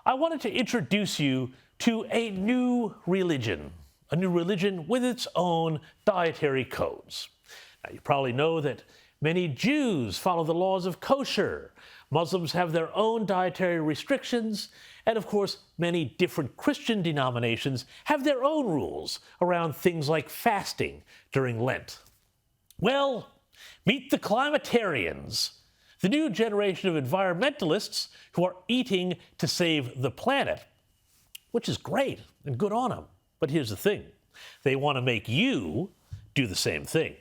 I wanted to introduce you to a new religion with its own dietary codes. Now, you probably know that many Jews follow the laws of kosher. Muslims have their own dietary restrictions, and of course, many different Christian denominations have their own rules around things like fasting during Lent. Well, meet the climatarians, the new generation of environmentalists who are eating to save the planet, which is great and good on them. But here's the thing. They want to make you do the same thing.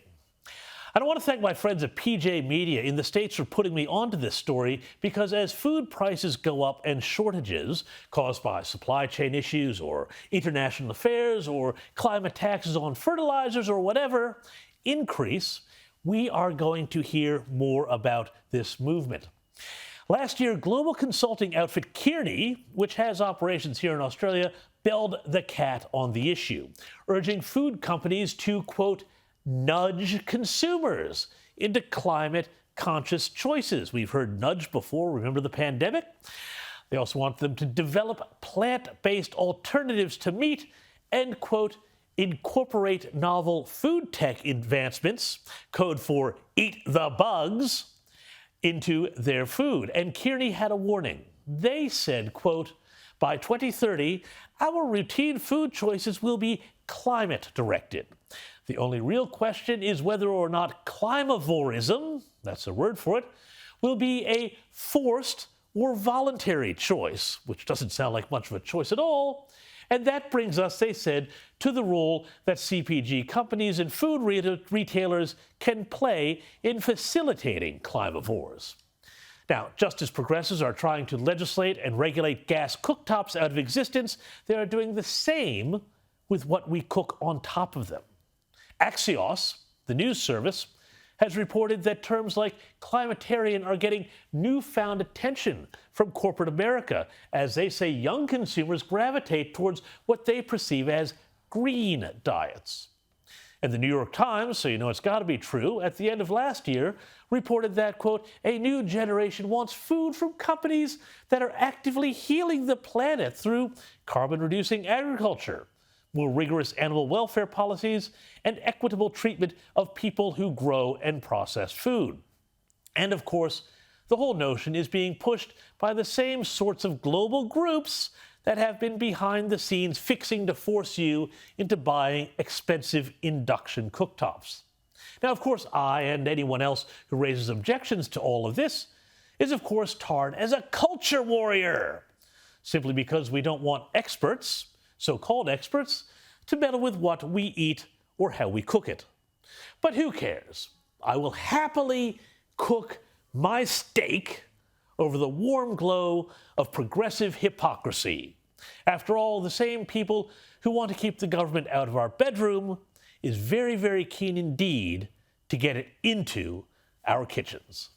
And I want to thank my friends at PJ Media in the States for putting me onto this story, because as food prices go up and shortages caused by supply chain issues or international affairs or climate taxes on fertilizers or whatever increase, we are going to hear more about this movement. Last year, global consulting outfit Kearney, which has operations here in Australia, belled the cat on the issue, urging food companies to, quote, nudge consumers into climate-conscious choices. We've heard nudge before, remember the pandemic? They also want them to develop plant-based alternatives to meat and, quote, incorporate novel food tech advancements, code for eat the bugs, into their food. And Kearney had a warning. They said, quote, by 2030, our routine food choices will be climate-directed. The only real question is whether or not climavorism, that's a word for it, will be a forced or voluntary choice, which doesn't sound like much of a choice at all. And that brings us, they said, to the role that CPG companies and food retailers can play in facilitating climavores. Now, just as progressives are trying to legislate and regulate gas cooktops out of existence, they are doing the same with what we cook on top of them. Axios, the news service, has reported that terms like climatarian are getting newfound attention from corporate America as they say young consumers gravitate towards what they perceive as green diets. And the New York Times, so you know it's got to be true, at the end of last year reported that, quote, a new generation wants food from companies that are actively healing the planet through carbon-reducing agriculture, more rigorous animal welfare policies, and equitable treatment of people who grow and process food. And of course, the whole notion is being pushed by the same sorts of global groups that have been behind the scenes fixing to force you into buying expensive induction cooktops. Now, of course, I and anyone else who raises objections to all of this is, of course, tarred as a culture warrior, simply because we don't want experts, so-called experts, to meddle with what we eat or how we cook it. But who cares? I will happily cook my steak over the warm glow of progressive hypocrisy. After all, the same people who want to keep the government out of our bedroom is very, very keen indeed to get it into our kitchens.